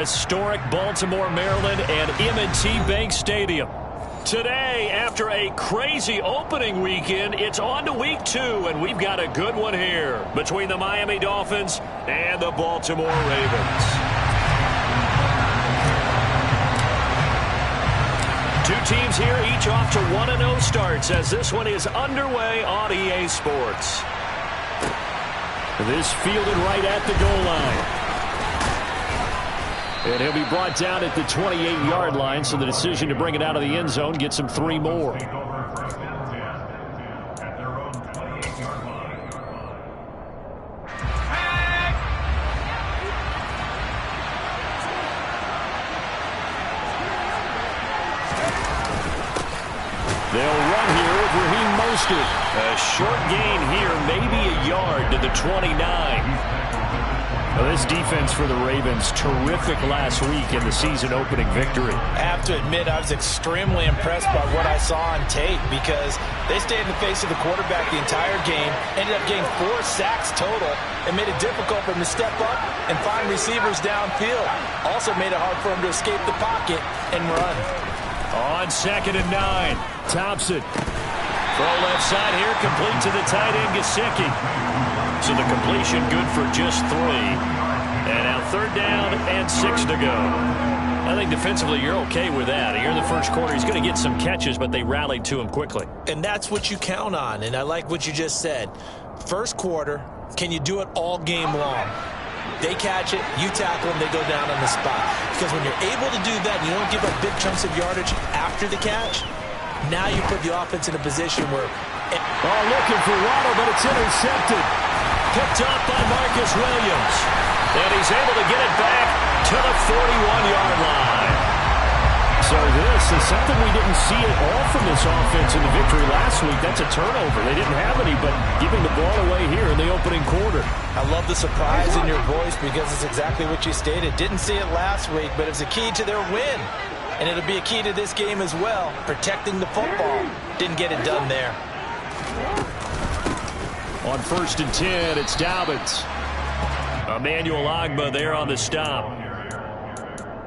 Historic Baltimore, Maryland, and M&T Bank Stadium. Today, after a crazy opening weekend, it's on to week 2, and we've got a good one here between the Miami Dolphins and the Baltimore Ravens. Two teams here, each off to 1-0 starts as this one is underway on EA Sports. This fielded right at the goal line. And he'll be brought down at the 28-yard line, so the decision to bring it out of the end zone gets him 3 more. They'll run here with Raheem Mostert. A short gain here, maybe a yard to the 29. Well, this defense for the Ravens, terrific last week in the season-opening victory. I have to admit, I was extremely impressed by what I saw on tape because they stayed in the face of the quarterback the entire game, ended up getting 4 sacks total, and made it difficult for him to step up and find receivers downfield. Also made it hard for him to escape the pocket and run. On 2nd and 9, Thompson. Throw left side here, complete to the tight end, Gesicki. So the completion good for just 3. And now 3rd down and 6 to go. I think defensively you're okay with that. Here in the first quarter, he's going to get some catches, but they rallied to him quickly. And that's what you count on, and I like what you just said. First quarter, can you do it all game long? They catch it, you tackle them, they go down on the spot. Because when you're able to do that and you don't give up big chunks of yardage after the catch, now you put the offense in a position where... looking for Waddle, but it's intercepted. Picked up by Marcus Williams. And he's able to get it back to the 41-yard line. So this is something we didn't see at all from this offense in the victory last week. That's a turnover. They didn't have any, but giving the ball away here in the opening quarter. I love the surprise in your voice because it's exactly what you stated. Didn't see it last week, but it's a key to their win. And it'll be a key to this game as well, protecting the football. Didn't get it done there. On 1st and 10, it's Dobbins. Emmanuel Ogbah there on the stop.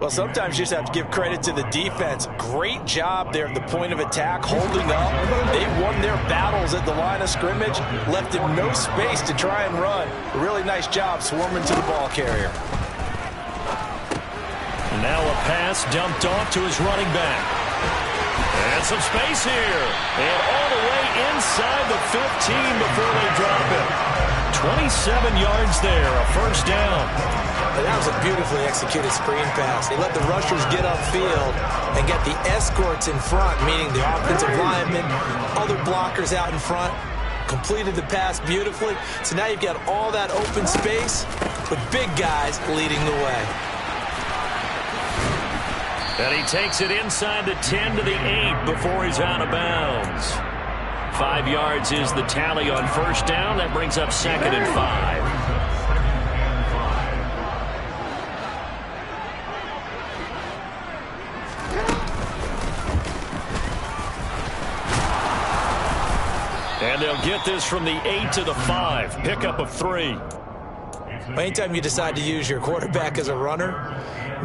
Well, sometimes you just have to give credit to the defense. Great job there at the point of attack, holding up. They won their battles at the line of scrimmage, left him no space to try and run. A really nice job swarming to the ball carrier. Now a pass dumped off to his running back. And some space here. And all the way inside the 15 before they drop it. 27 yards there, a 1st down. And that was a beautifully executed screen pass. They let the rushers get upfield and get the escorts in front, meaning the offensive linemen, other blockers out in front. Completed the pass beautifully. So now you've got all that open space with big guys leading the way. And he takes it inside the 10 to the 8 before he's out of bounds. 5 yards is the tally on 1st down. That brings up 2nd and 5. And they'll get this from the 8 to the 5. Pickup of 3. Anytime you decide to use your quarterback as a runner,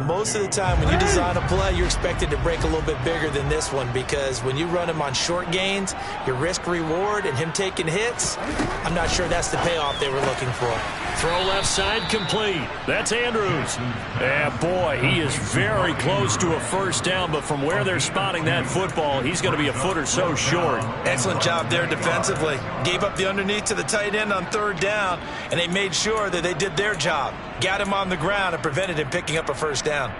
most of the time when you design a play, you're expected to break a little bit bigger than this one because when you run him on short gains, your risk-reward and him taking hits, I'm not sure that's the payoff they were looking for. Throw left side complete. That's Andrews. And boy, he is very close to a 1st down, but from where they're spotting that football, he's going to be a foot or so short. Excellent job there defensively. Gave up the underneath to the tight end on 3rd down, and they made sure that they did their job. Got him on the ground and prevented him picking up a 1st down.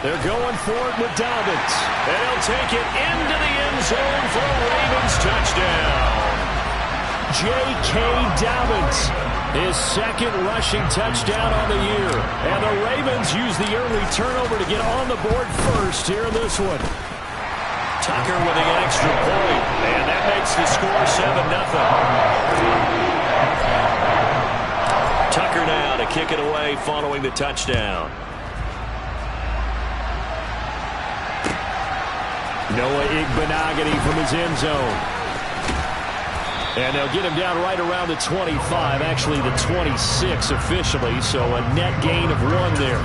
They're going for it with Dobbins. And he'll take it into the end zone for a Ravens touchdown. J.K. Dobbins, his 2nd rushing touchdown on the year. And the Ravens use the early turnover to get on the board first here in this one. Tucker with an extra point. And that makes the score 7-0. Tucker now to kick it away following the touchdown. Noah Igbenogany from his end zone. And they'll get him down right around the 25, actually the 26 officially, so a net gain of 1 there.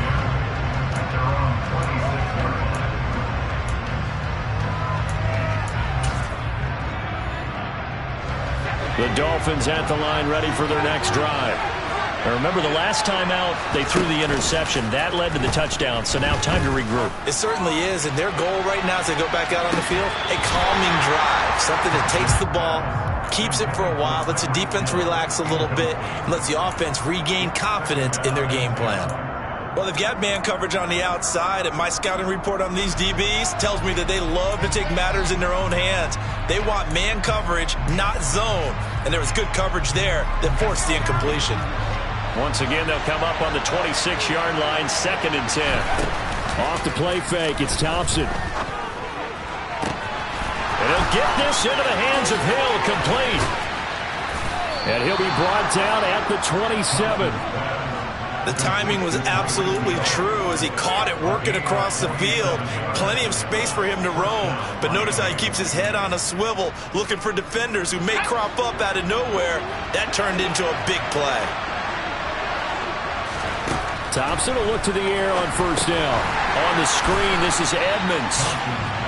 The Dolphins at the line ready for their next drive. Now remember, the last time out, they threw the interception. That led to the touchdown, so now time to regroup. It certainly is, and their goal right now as they go back out on the field, a calming drive, something that takes the ball, keeps it for a while, lets the defense relax a little bit, and lets the offense regain confidence in their game plan. Well, they've got man coverage on the outside, and my scouting report on these DBs tells me that they love to take matters in their own hands. They want man coverage, not zone, and there was good coverage there that forced the incompletion. Once again, they'll come up on the 26-yard line, 2nd and 10. Off the play fake, it's Thompson. And he'll get this into the hands of Hill, complete. And he'll be brought down at the 27. The timing was absolutely true as he caught it working across the field. Plenty of space for him to roam, but notice how he keeps his head on a swivel, looking for defenders who may crop up out of nowhere. That turned into a big play. Thompson will look to the air on 1st down. On the screen, this is Edmonds.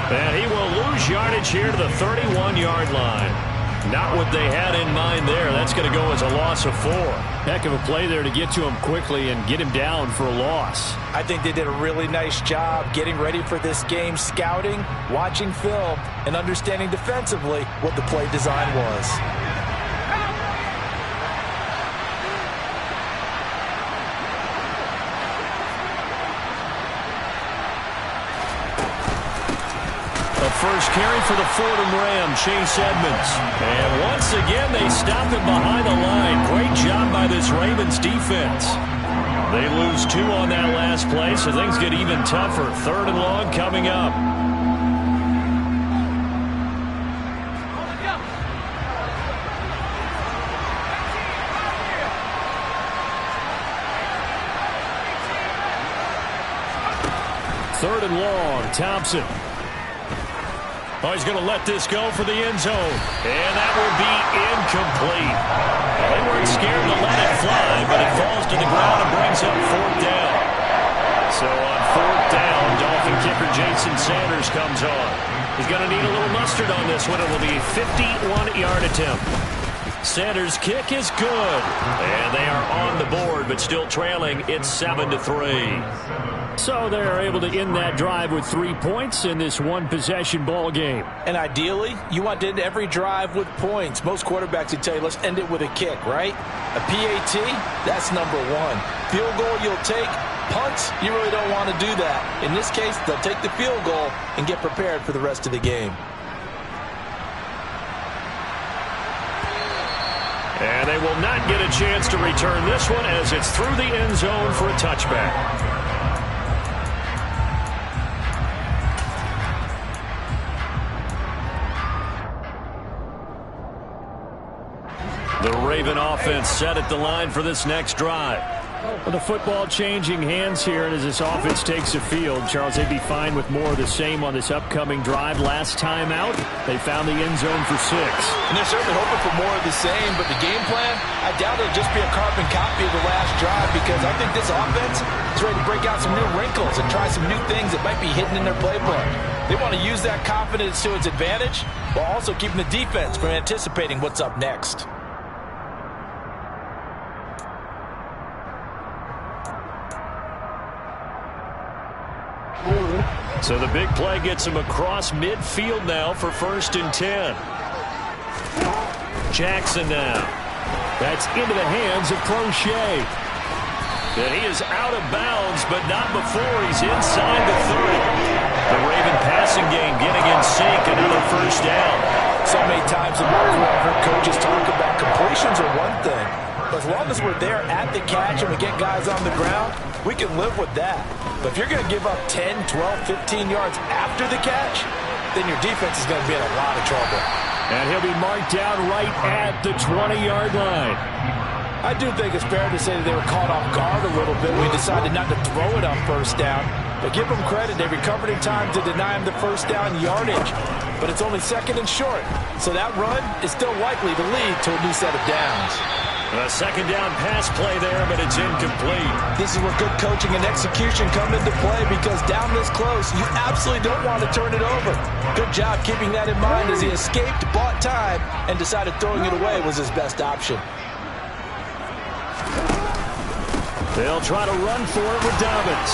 And he will lose yardage here to the 31-yard line. Not what they had in mind there. That's going to go as a loss of 4. Heck of a play there to get to him quickly and get him down for a loss. I think they did a really nice job getting ready for this game, scouting, watching film, and understanding defensively what the play design was. First carry for the Fordham Ram, Chase Edmonds. And once again, they stop him behind the line. Great job by this Ravens defense. They lose 2 on that last play, so things get even tougher. 3rd and long coming up. Third and long, Thompson. Oh, he's going to let this go for the end zone. And that will be incomplete. They weren't scared to let it fly, but it falls to the ground and brings up 4th down. So on 4th down, Dolphin kicker Jason Sanders comes on. He's going to need a little mustard on this one. It will be a 51-yard attempt. Sanders' kick is good. And they are on the board, but still trailing. It's 7-3. So they're able to end that drive with 3 points in this one-possession ball game. And ideally, you want to end every drive with points. Most quarterbacks would tell you, let's end it with a kick, right? A PAT, that's number 1. Field goal you'll take. Punts, you really don't want to do that. In this case, they'll take the field goal and get prepared for the rest of the game. And they will not get a chance to return this one as it's through the end zone for a touchback. The Raven offense set at the line for this next drive. Well, the football changing hands here, and as this offense takes the field, Charles, they'd be fine with more of the same on this upcoming drive. Last time out, they found the end zone for 6. And they're certainly hoping for more of the same, but the game plan, I doubt it'll just be a carbon copy of the last drive, because I think this offense is ready to break out some new wrinkles and try some new things that might be hidden in their playbook. They want to use that confidence to its advantage, while also keeping the defense from anticipating what's up next. So the big play gets him across midfield now for 1st and 10. Jackson now. That's into the hands of Crochet. And he is out of bounds, but not before he's inside the 30. The Raven passing game getting in sync, another 1st down. So many times in my career, I've heard coaches talk about completions are one thing. But as long as we're there at the catch and we get guys on the ground, we can live with that. But if you're going to give up 10, 12, 15 yards after the catch, then your defense is going to be in a lot of trouble. And he'll be marked down right at the 20-yard line. I do think it's fair to say that they were caught off guard a little bit when we decided not to throw it on first down. But give them credit, they recovered in time to deny him the first down yardage. But it's only second and short, so that run is still likely to lead to a new set of downs. A second down pass play there, but it's incomplete. This is where good coaching and execution come into play, because down this close, you absolutely don't want to turn it over. Good job keeping that in mind as he escaped, bought time, and decided throwing it away was his best option. They'll try to run for it with Dobbins.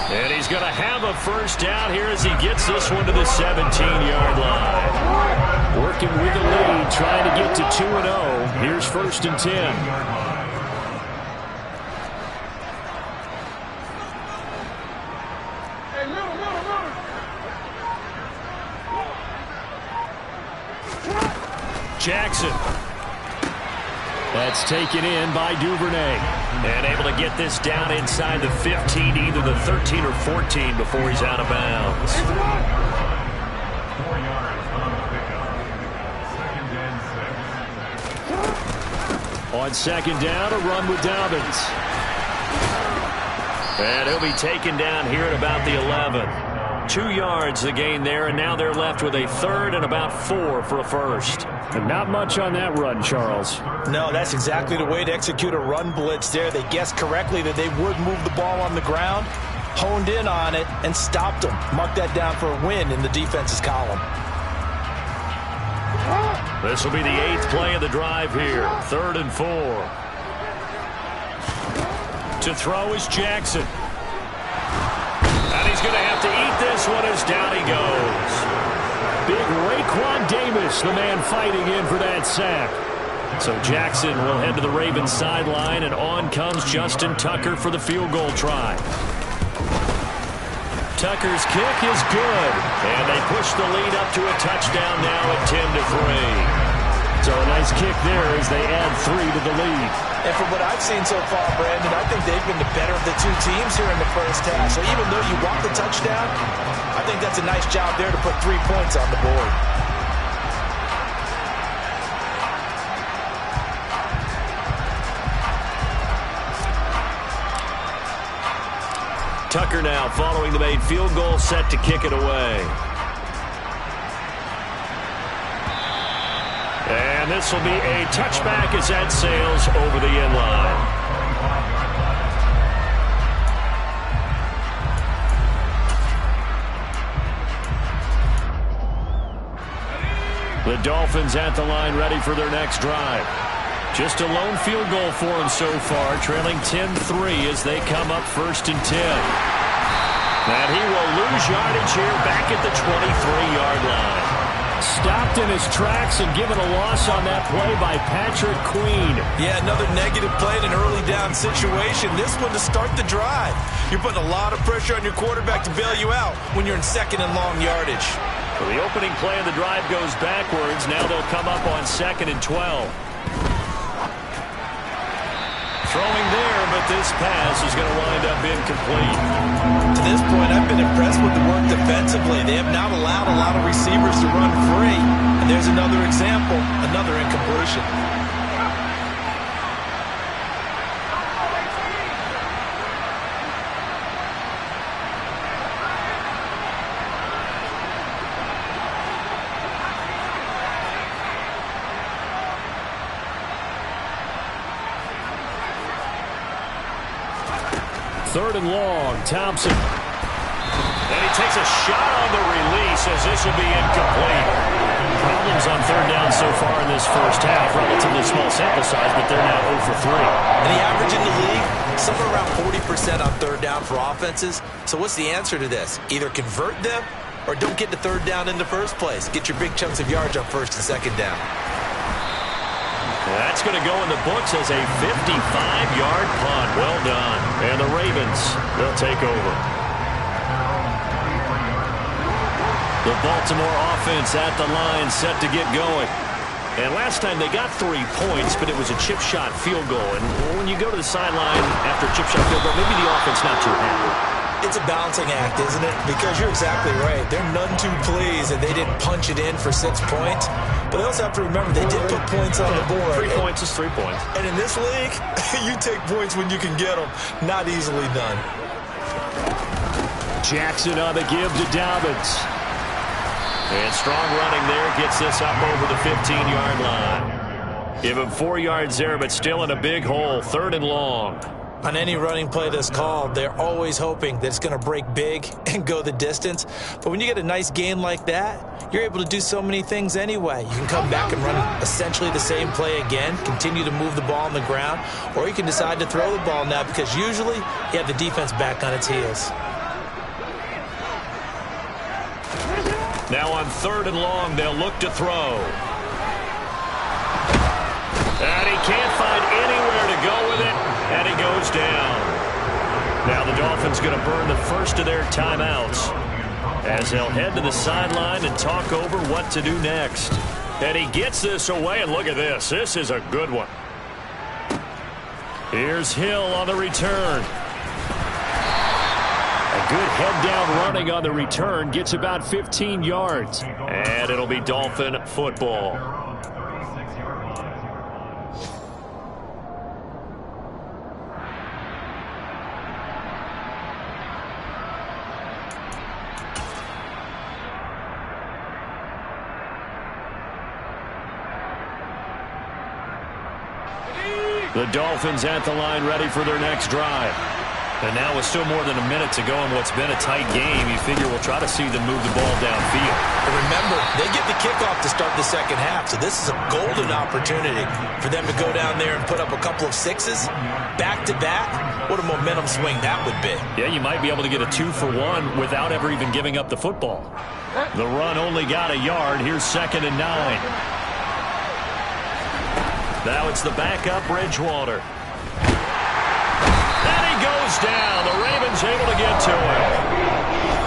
And he's going to have a first down here as he gets this one to the 17-yard line. Working with the lead, trying to get to 2-0. Here's 1st and 10. Jackson. That's taken in by Duvernay. And able to get this down inside the 15, either the 13 or 14 before he's out of bounds. On second down, a run with Dobbins. And he'll be taken down here at about the 11. 2 yards the gain there, and now they're left with a third and about 4 for a first. And not much on that run, Charles. No, that's exactly the way to execute a run blitz there. They guessed correctly that they would move the ball on the ground, honed in on it, and stopped them. Mark that down for a win in the defense's column. This will be the 8th play of the drive here. 3rd and 4. To throw is Jackson. And he's going to have to eat this one as down he goes. Big Raekwon Davis, the man fighting in for that sack. So Jackson will head to the Ravens sideline, and on comes Justin Tucker for the field goal try. Tucker's kick is good, and they push the lead up to a touchdown now at 10-3. So a nice kick there as they add 3 to the lead. And from what I've seen so far, Brandon, I think they've been the better of the two teams here in the first half. So even though you want the touchdown, I think that's a nice job there to put 3 points on the board. Tucker now following the made field goal, set to kick it away. And this will be a touchback as that sails over the end line. The Dolphins at the line, ready for their next drive. Just a lone field goal for them so far, trailing 10-3 as they come up 1st and 10. And he will lose yardage here back at the 23-yard line. Stopped in his tracks and given a loss on that play by Patrick Queen. Yeah, another negative play in an early down situation. This one to start the drive. You're putting a lot of pressure on your quarterback to bail you out when you're in 2nd and long yardage. Well, the opening play of the drive goes backwards. Now they'll come up on 2nd and 12. Throwing there, but this pass is going to wind up incomplete. To this point, I've been impressed with the work defensively. They have not allowed a lot of receivers to run free. And there's another example, another incompletion. Third and long, Thompson. And he takes a shot on the release as this will be incomplete. Problems on 3rd down so far in this first half. Relatively small sample size, but they're now 0 for 3. And the average in the league, somewhere around 40% on 3rd down for offenses. So what's the answer to this? Either convert them or don't get to 3rd down in the first place. Get your big chunks of yards on 1st and 2nd down. That's going to go in the books as a 55-yard punt. Well done. And the Ravens, they'll take over. The Baltimore offense at the line, set to get going. And last time they got 3 points, but it was a chip shot field goal. And when you go to the sideline after a chip shot field goal, maybe the offense not too happy. It's a balancing act, isn't it? Because you're exactly right. They're none too pleased that they didn't punch it in for 6 points. But But they also have to remember they did put points on the board. 3 points is 3 points. And in this league, you take points when you can get them. Not easily done. Jackson on the give to Dobbins. And strong running there gets this up over the 15-yard line. Give him 4 yards there, but still in a big hole. 3rd and long. On any running play that's called, they're always hoping that it's going to break big and go the distance. But when you get a nice gain like that, you're able to do so many things anyway. You can come back and run essentially the same play again, continue to move the ball on the ground, or you can decide to throw the ball now because usually you have the defense back on its heels. Now on 3rd and long, they'll look to throw. And he can't find anywhere to go with it, and he goes down. Now the Dolphins going to burn the first of their timeouts as they'll head to the sideline and talk over what to do next. And he gets this away, and look at this. This is a good one. Here's Hill on the return. A good head-down running on the return gets about 15 yards. And it'll be Dolphin football. The Dolphins at the line ready for their next drive. And now with still more than a minute to go in what's been a tight game, you figure we'll try to see them move the ball downfield. And remember, they get the kickoff to start the second half, so this is a golden opportunity for them to go down there and put up a couple of sixes back-to-back. What a momentum swing that would be. Yeah, you might be able to get a 2-for-1 without ever even giving up the football. The run only got a yard. Here's 2nd and 9. Now it's the backup, Bridgewater. And he goes down. The Ravens able to get to him.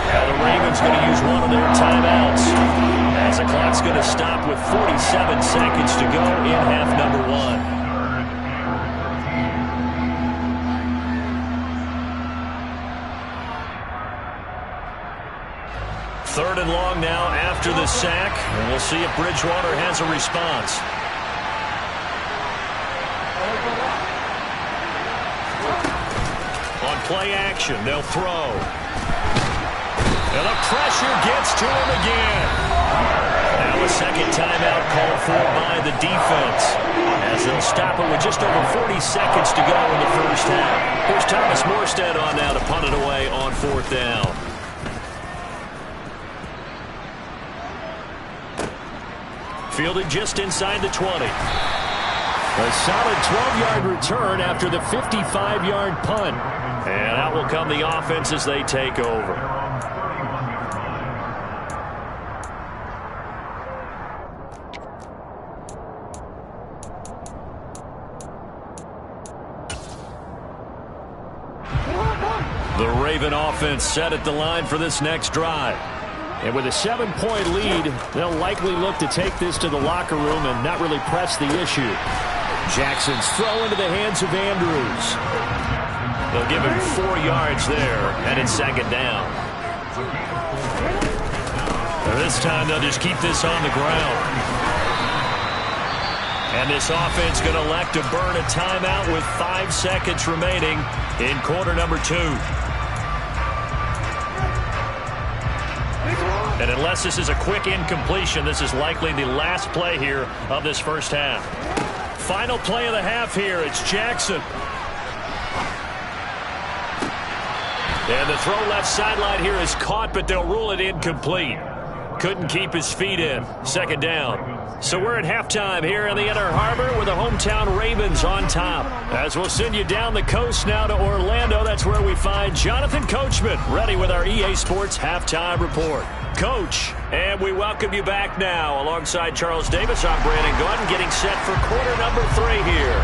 Now the Ravens going to use one of their timeouts as the clock's going to stop with 47 seconds to go in half number 1. Third and long now after the sack, and we'll see if Bridgewater has a response. On play action, they'll throw. And the pressure gets to him again. Now a second timeout called for by the defense as they'll stop it with just over 40 seconds to go in the first half. Here's Thomas Morstead on now to punt it away on 4th down. Fielded just inside the 20. A solid 12-yard return after the 55-yard punt. And out will come the offense as they take over. The Raven offense set at the line for this next drive. And with a 7-point lead, they'll likely look to take this to the locker room and not really press the issue. Jackson's throw into the hands of Andrews. They'll give him 4 yards there, and it's 2nd down. This time they'll just keep this on the ground. And this offense going to elect to burn a timeout with 5 seconds remaining in quarter number 2. And unless this is a quick incompletion, this is likely the last play here of this first half. Final play of the half here. It's Jackson. And the throw left sideline here is caught, but they'll rule it incomplete. Couldn't keep his feet in. 2nd down. So we're at halftime here in the Inner Harbor with the hometown Ravens on top. As we'll send you down the coast now to Orlando, that's where we find Jonathan Coachman ready with our EA Sports Halftime Report. Coach, and we welcome you back now. Alongside Charles Davis, I'm Brandon Gaudin, getting set for quarter number 3 here.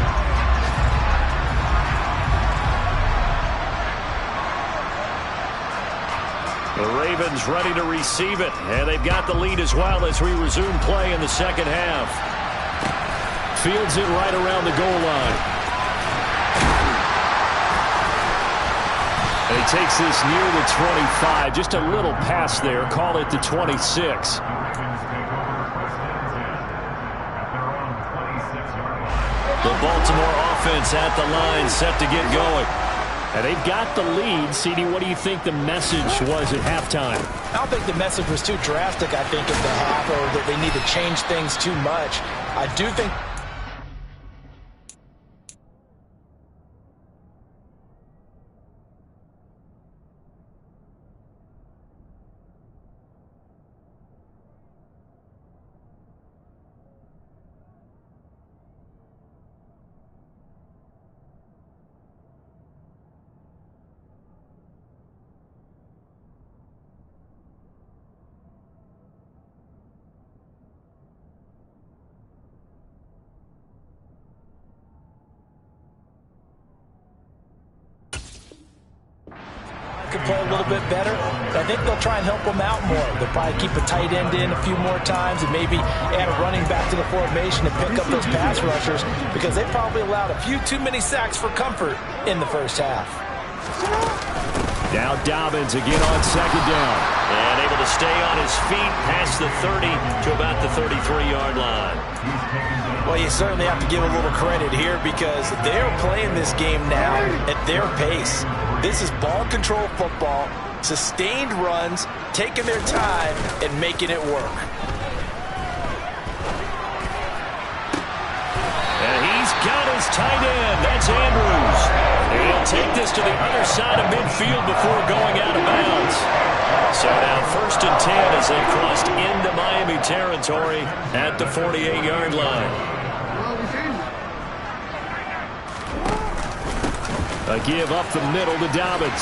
The Ravens ready to receive it, and they've got the lead as well as we resume play in the second half. Fields it right around the goal line. And he takes this near the 25. Just a little pass there. Call it the 26. The Baltimore offense at the line, set to get going. And they've got the lead. CD, what do you think the message was at halftime? I don't think the message was too drastic, I think, at the half, or that they need to change things too much. I do think... play a little bit better. I think they'll try and help them out more. They'll probably keep a tight end in a few more times and maybe add a running back to the formation and pick up those pass rushers because they probably allowed a few too many sacks for comfort in the first half. Now Dobbins again on second down. And able to stay on his feet past the 30 to about the 33-yard line. Well, you certainly have to give a little credit here because they're playing this game now at their pace. This is ball control football, sustained runs, taking their time and making it work. And he's got his tight end. That's Andrews. And he'll take this to the other side of midfield before going out of bounds. So now 1st and 10 as they crossed into Miami territory at the 48-yard line. A give up the middle to Dobbins.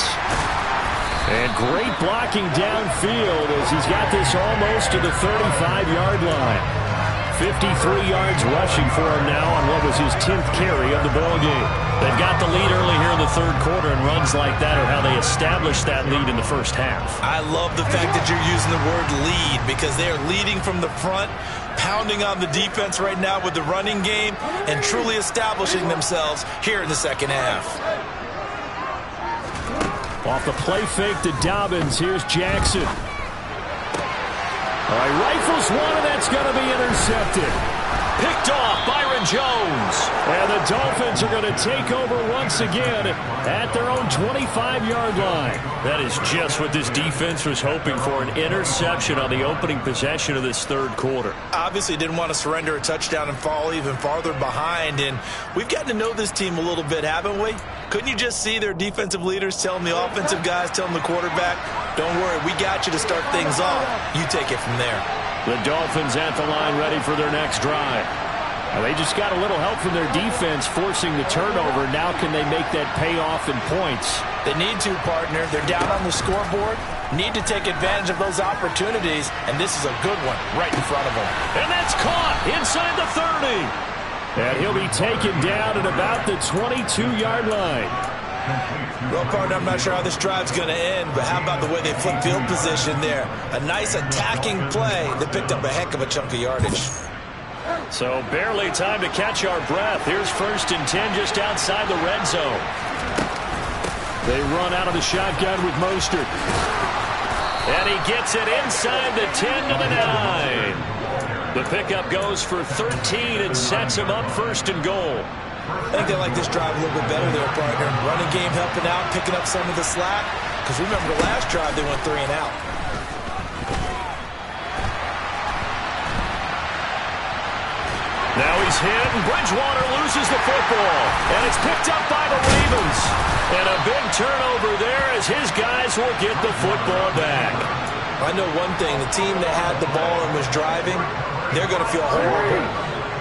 And great blocking downfield as he's got this almost to the 35-yard line. 53 yards rushing for him now on what was his 10th carry of the ballgame. They've got the lead early here in the third quarter, and runs like that are how they established that lead in the first half. I love the fact that you're using the word lead because they are leading from the front, pounding on the defense right now with the running game, and truly establishing themselves here in the second half. Off the play fake to Dobbins, here's Jackson. All right, rifles one, and that's going to be intercepted. Picked off, Byron Jones. And the Dolphins are going to take over once again at their own 25-yard line. That is just what this defense was hoping for, an interception on the opening possession of this third quarter. Obviously didn't want to surrender a touchdown and fall even farther behind, and we've gotten to know this team a little bit, haven't we? Couldn't you just see their defensive leaders telling the offensive guys, telling the quarterback, don't worry, we got you to start things off. You take it from there. The Dolphins at the line ready for their next drive. Well, they just got a little help from their defense forcing the turnover. Now can they make that pay off in points? They need to, partner. They're down on the scoreboard. Need to take advantage of those opportunities, and this is a good one right in front of them. And that's caught inside the 30. And he'll be taken down at about the 22-yard line. Well, partner, I'm not sure how this drive's going to end, but how about the way they flip field position there? A nice attacking play that picked up a heck of a chunk of yardage. So barely time to catch our breath. Here's 1st and 10 just outside the red zone. They run out of the shotgun with Mostert. And he gets it inside the 10 to the 9. The pickup goes for 13 and sets him up 1st and goal. I think they like this drive a little bit better there, partner. Running game helping out, picking up some of the slack. Because remember, the last drive they went 3 and out. Now he's hit, and Bridgewater loses the football. And it's picked up by the Ravens. And a big turnover there as his guys will get the football back. I know one thing. The team that had the ball and was driving, they're going to feel horrible.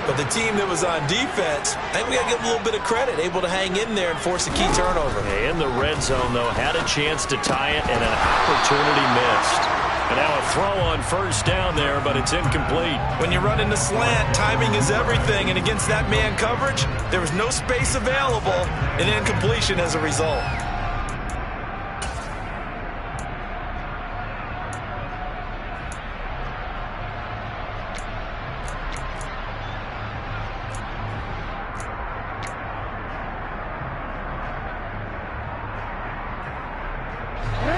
But the team that was on defense, I think we got to give them a little bit of credit, able to hang in there and force a key turnover. In the red zone, though, had a chance to tie it, and an opportunity missed. And now a throw on 1st down there, but it's incomplete. When you run in the slant, timing is everything, and against that man coverage, there was no space available, and incompletion as a result.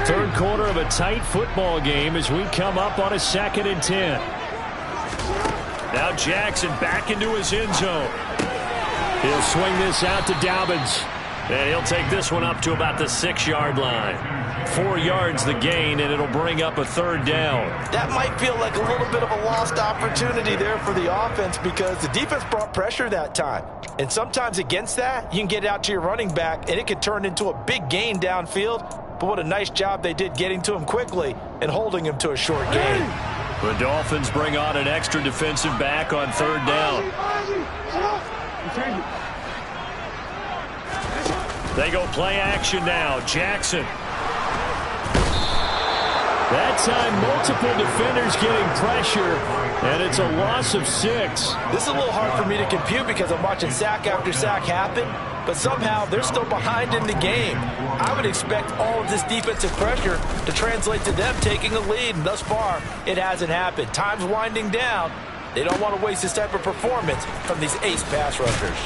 Third quarter of a tight football game as we come up on a 2nd and 10. Now Jackson back into his end zone. He'll swing this out to Dobbins. And he'll take this one up to about the 6-yard line. 4 yards the gain, and it'll bring up a 3rd down. That might feel like a little bit of a lost opportunity there for the offense because the defense brought pressure that time. And sometimes against that, you can get it out to your running back, and it could turn into a big gain downfield. But what a nice job they did getting to him quickly and holding him to a short gain. The Dolphins bring on an extra defensive back on 3rd down. They go play action now. Jackson. That time, multiple defenders getting pressure, and it's a loss of 6. This is a little hard for me to compute because I'm watching sack after sack happen, but somehow they're still behind in the game. I would expect all of this defensive pressure to translate to them taking a lead, and thus far, it hasn't happened. Time's winding down. They don't want to waste this type of performance from these ace pass rushers.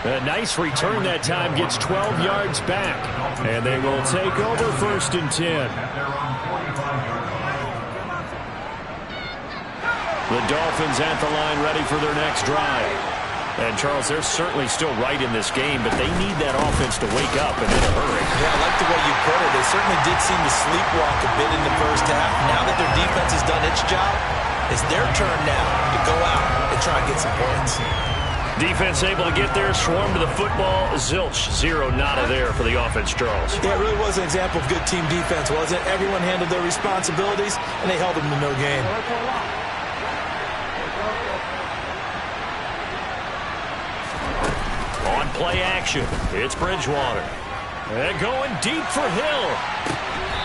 A nice return that time, gets 12 yards back. And they will take over 1st and 10. The Dolphins at the line ready for their next drive. And, Charles, they're certainly still right in this game, but they need that offense to wake up and in a hurry. Yeah, I like the way you put it. They certainly did seem to sleepwalk a bit in the first half. Now that their defense has done its job, it's their turn now to go out and try and get some points. Defense able to get there, swarm to the football. Zilch, 0 nada there for the offense, Charles. Yeah, it really was an example of good team defense, wasn't it? Everyone handled their responsibilities, and they held them to no gain. On play action, it's Bridgewater. And going deep for Hill.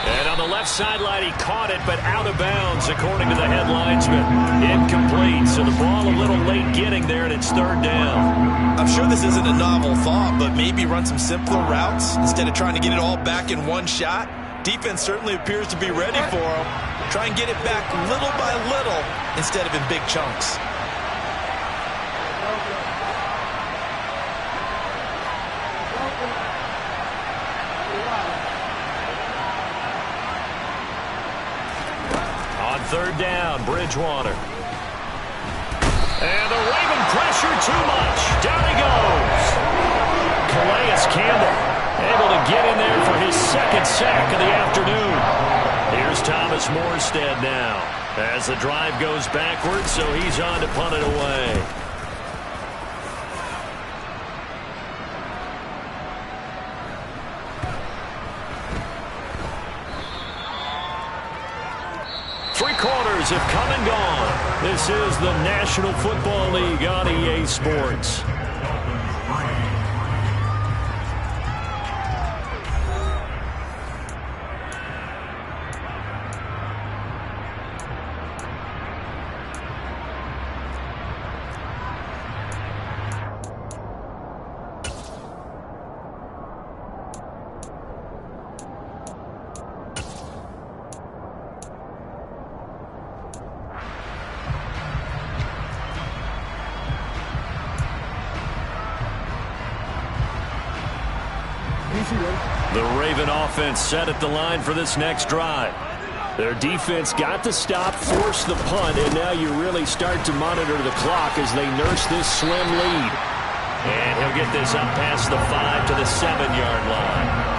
And on the left sideline, he caught it, but out of bounds, according to the head linesman. Incomplete, so the ball a little late getting there, and it's 3rd down. I'm sure this isn't a novel thought, but maybe run some simpler routes instead of trying to get it all back in one shot. Defense certainly appears to be ready for him. Try and get it back little by little instead of in big chunks. On 3rd down, Bridgewater. And the Raven pressure too much. Down he goes. Calais Campbell able to get in there for his 2nd sack of the afternoon. Here's Thomas Morstead now as the drive goes backwards, so he's on to punt it away. Three-quarters have come and gone. This is the National Football League on EA Sports. The Raven offense set at the line for this next drive. Their defense got the stop, forced the punt, and now you really start to monitor the clock as they nurse this slim lead. And he'll get this up past the 5 to the 7-yard line.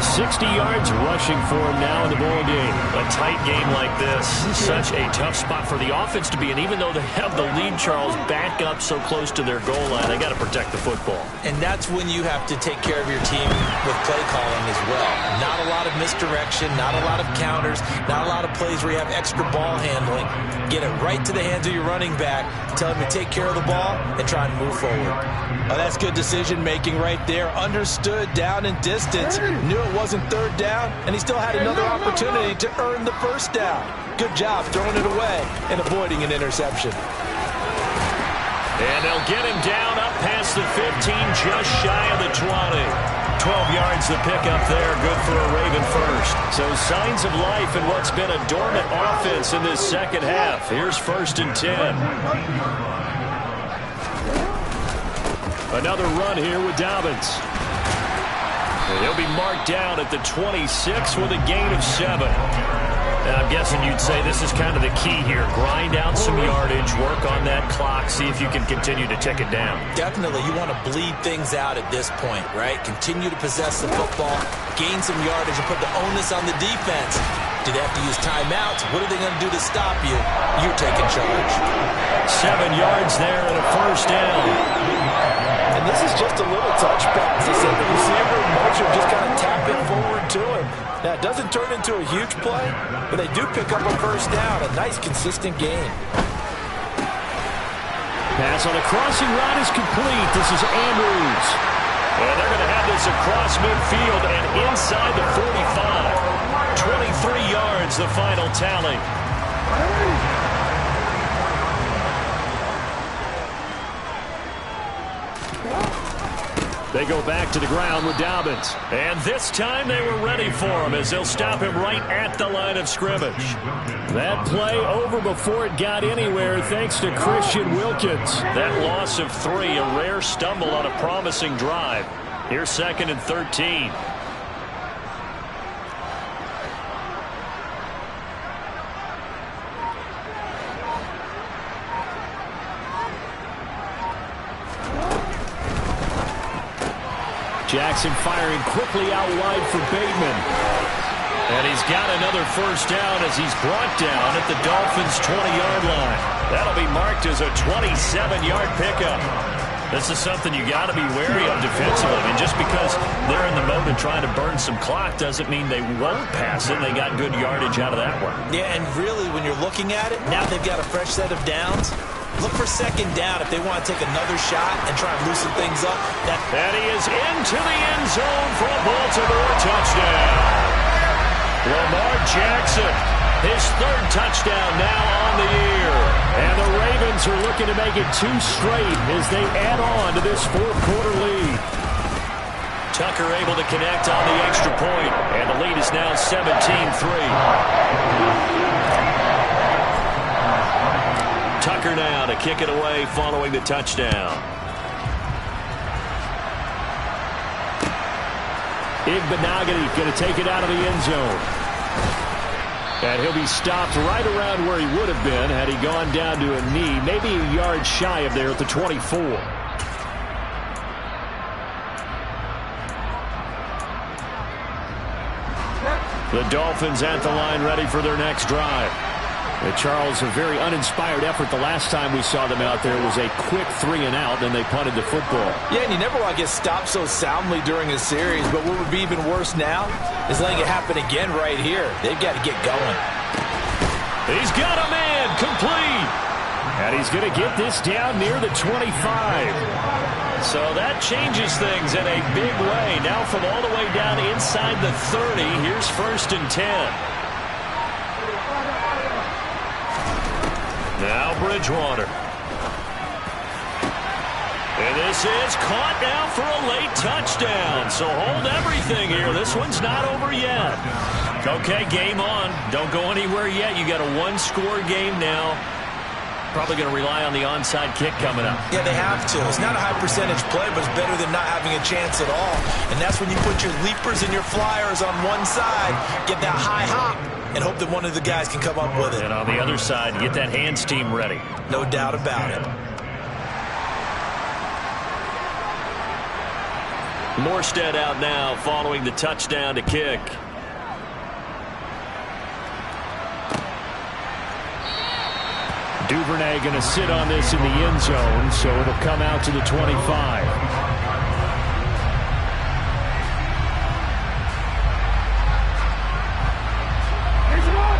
60 yards rushing for him now in the ball game. A tight game like this, such a tough spot for the offense to be in. Even though they have the lead, Charles, back up so close to their goal line, they got to protect the football. And that's when you have to take care of your team with play calling as well. Not a lot of misdirection, not a lot of counters, not a lot of plays where you have extra ball handling. Get it right to the hands of your running back, tell him to take care of the ball, and try and move forward. Oh, that's good decision-making right there. Understood down and distance. Knew it wasn't 3rd down, and he still had another opportunity to earn the 1st down. Good job throwing it away and avoiding an interception. And they'll get him down up past the 15, just shy of the 20. 12 yards to pick up there, good for a Raven first. So signs of life in what's been a dormant offense in this second half. Here's 1st and 10. Another run here with Dobbins. And he'll be marked down at the 26 with a gain of 7. And I'm guessing you'd say this is kind of the key here. Grind out some yardage, work on that clock, see if you can continue to tick it down. Definitely. You want to bleed things out at this point, right? Continue to possess the football, gain some yardage, and put the onus on the defense. Do they have to use timeouts? What are they going to do to stop you? You're taking charge. 7 yards there and a first down. And this is just a little touch pass. They send the receiver in motion, just kind of tap it forward to him. Now, it doesn't turn into a huge play, but they do pick up a first down. A nice, consistent gain. Pass on a crossing route is complete. This is Andrews. And they're going to have this across midfield and inside the 45. 23 yards, the final tally. They go back to the ground with Dobbins. And this time they were ready for him as they'll stop him right at the line of scrimmage. That play over before it got anywhere thanks to Christian Wilkins. That loss of 3, a rare stumble on a promising drive. Here's 2nd and 13. Jackson firing quickly out wide for Bateman. And he's got another first down as he's brought down at the Dolphins' 20-yard line. That'll be marked as a 27-yard pickup. This is something you got to be wary of defensively. I mean, just because they're in the mode of trying to burn some clock doesn't mean they won't pass it. They got good yardage out of that one. Yeah, and really, when you're looking at it, now they've got a fresh set of downs. Look for 2nd down if they want to take another shot and try and loosen things up. And he is into the end zone for a Baltimore touchdown. Lamar Jackson, his 3rd touchdown now on the year. And the Ravens are looking to make it 2 straight as they add on to this 4th-quarter lead. Tucker able to connect on the extra point, and the lead is now 17-3. Tucker now to kick it away following the touchdown. Igbenogany going to take it out of the end zone. And he'll be stopped right around where he would have been had he gone down to a knee, maybe a yard shy of there at the 24. The Dolphins at the line ready for their next drive. Charles, a very uninspired effort the last time we saw them out there. It was a quick 3-and-out, then they punted the football. Yeah, and you never want to get stopped so soundly during a series, but what would be even worse now is letting it happen again right here. They've got to get going. He's got a man, complete. And he's going to get this down near the 25. So that changes things in a big way. Now from all the way down inside the 30, here's 1st and 10. Now Bridgewater. And this is caught now for a late touchdown. So hold everything here. This one's not over yet. Okay, game on. Don't go anywhere yet. You got a 1-score game now. Probably going to rely on the onside kick coming up. Yeah, they have to. It's not a high percentage play, but it's better than not having a chance at all. And that's when you put your leapers and your flyers on one side, get that high hop, and hope that one of the guys can come up with it. And on the other side, get that hands team ready. No doubt about it. Morstead out now following the touchdown to kick. Duvernay going to sit on this in the end zone, so it'll come out to the 25.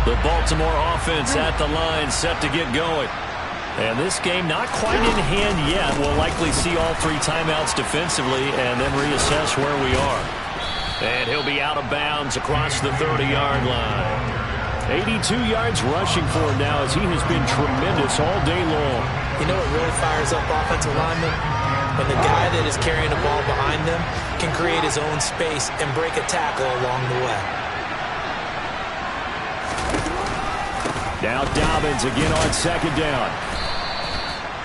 The Baltimore offense at the line, set to get going. And this game not quite in hand yet. We'll likely see all 3 timeouts defensively and then reassess where we are. And he'll be out of bounds across the 30-yard line. 82 yards rushing for him now as he has been tremendous all day long. You know what really fires up offensive linemen? When the guy that is carrying the ball behind them can create his own space and break a tackle along the way. Now Dobbins again on 2nd down.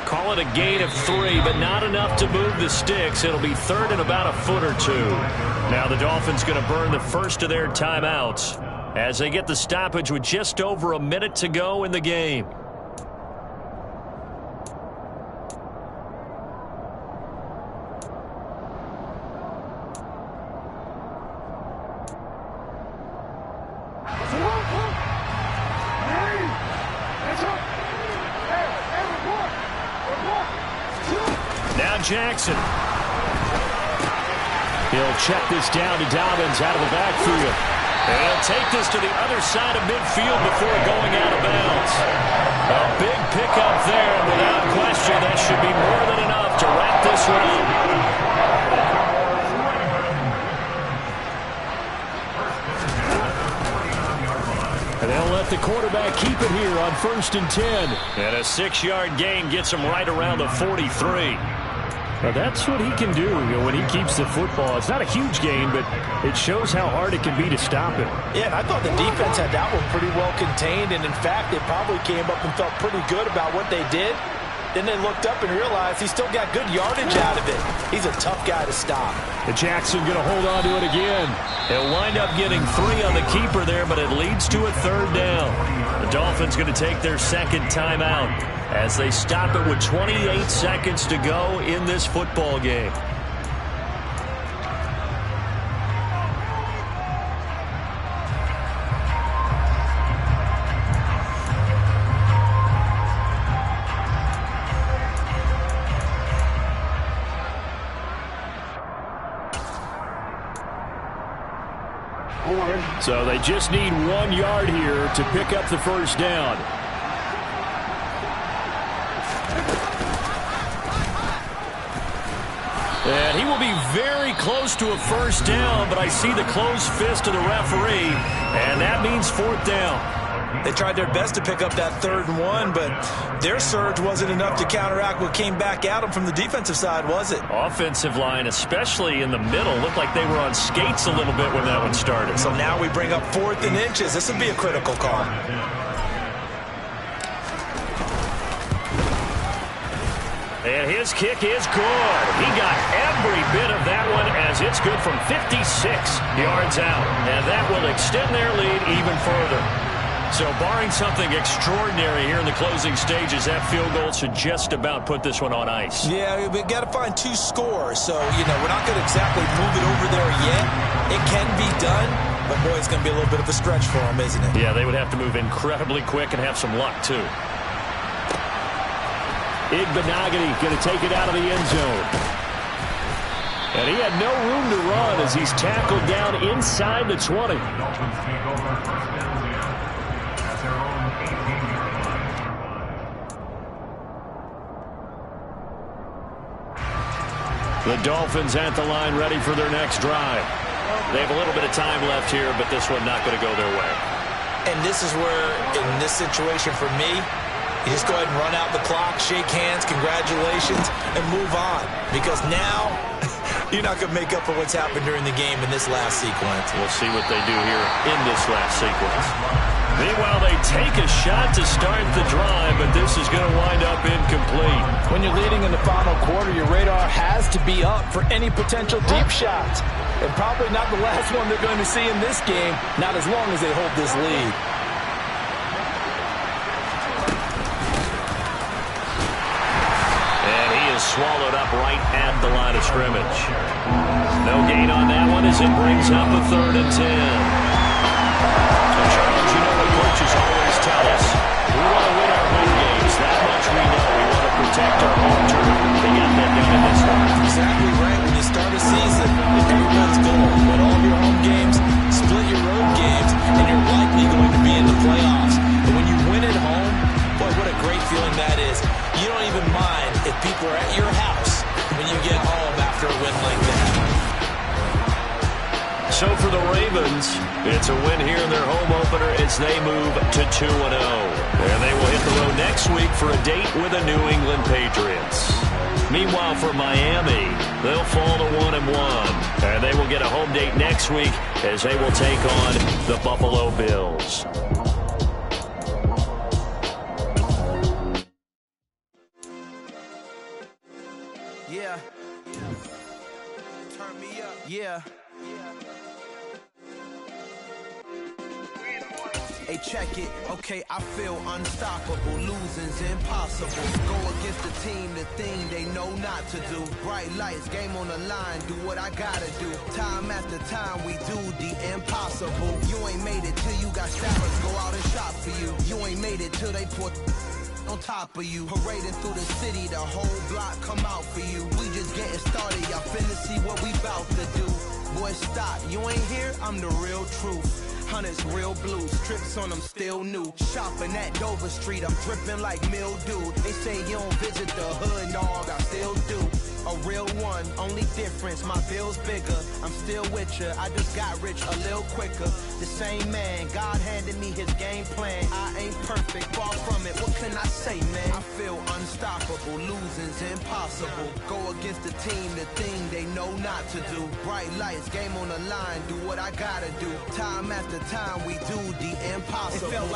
Call it a gain of 3, but not enough to move the sticks. It'll be third and about a foot or two. Now the Dolphins going to burn the first of their timeouts as they get the stoppage with just over a minute to go in the game. Jackson. He'll check this down to Dobbins out of the backfield. And he'll take this to the other side of midfield before going out of bounds. A big pickup there, and without question, that should be more than enough to wrap this one up. And they'll let the quarterback keep it here on 1st and 10. And a 6-yard gain gets him right around the 43. Well, that's what he can do, when he keeps the football. It's not a huge gain, but it shows how hard it can be to stop him. Yeah, and I thought the defense had that one pretty well contained, and in fact, they probably came up and felt pretty good about what they did. Then they looked up and realized he still got good yardage out of it. He's a tough guy to stop. And Jackson going to hold on to it again. He'll wind up getting 3 on the keeper there, but it leads to a 3rd down. The Dolphins going to take their second timeout as they stop it with 28 seconds to go in this football game. So they just need 1 yard here to pick up the first down. And he will be very close to a first down, but I see the closed fist of the referee, and that means 4th down. They tried their best to pick up that 3rd and 1, but their surge wasn't enough to counteract what came back at them from the defensive side, was it? Offensive line, especially in the middle, looked like they were on skates a little bit when that one started. So now we bring up 4th and inches. This would be a critical call. And his kick is good. He got every bit of that one as it's good from 56 yards out. And that will extend their lead even further. So barring something extraordinary here in the closing stages, that field goal should just about put this one on ice. Yeah, we've got to find 2 scores. So, we're not going to exactly move it over there yet. It can be done, but boy, it's going to be a little bit of a stretch for them, isn't it? Yeah, they would have to move incredibly quick and have some luck, too. Igbinoghene going to take it out of the end zone. And he had no room to run as he's tackled down inside the 20. The Dolphins at the line ready for their next drive. They have a little bit of time left here, but this one not going to go their way. And this is where, in this situation for me, you just go ahead and run out the clock, shake hands, congratulations, and move on. Because now, you're not going to make up for what's happened during the game in this last sequence. We'll see what they do here in this last sequence. Meanwhile, they take a shot to start the drive, but this is going to wind up incomplete. When you're leading in the final quarter, your radar has to be up for any potential deep shots. And probably not the last one they're going to see in this game, not as long as they hold this lead. And he is swallowed up right at the line of scrimmage. No gain on that one as it brings up a 3rd and 10. Charles, coaches always tell us, we want to win our home games. That much we know. We want to protect our home turf. They got that done in this one. Exactly right. When you start a season, if everyone's goal, win all of your home games, split your road games, and you're likely going to be in the playoffs. But when you win at home, boy, what a great feeling that is. You don't even mind if people are at your house when you get home after a win like that. So for the Ravens, it's a win here in their home opener as they move to 2-0. And they will hit the road next week for a date with the New England Patriots. Meanwhile, for Miami, they'll fall to 1-1. And they will get a home date next week as they will take on the Buffalo Bills. Yeah. Hey, check it. Okay, I feel unstoppable. Losing's impossible. Go against the team, the thing they know not to do. Bright lights, game on the line, do what I gotta do. Time after time, we do the impossible. You ain't made it till you got salads, go out and shop for you. You ain't made it till they put on top of you. Parading through the city, the whole block come out for you. We just getting started, y'all finna see what we bout to do. Boy, stop, you ain't here, I'm the real truth. Hunters, real blue, strips on them still new. Shopping at Dover Street, I'm dripping like mildew. They say you don't visit the hood, dog, I still do. A real one, only difference, my bill's bigger. I'm still with ya, I just got rich a little quicker. The same man, God handed me his game plan. I ain't perfect, far from it, what can I say, man? I feel unstoppable, losing's impossible. Go against the team, the thing they know not to do. Bright lights, game on the line, do what I gotta do. Time after time, we do the impossible. It felt like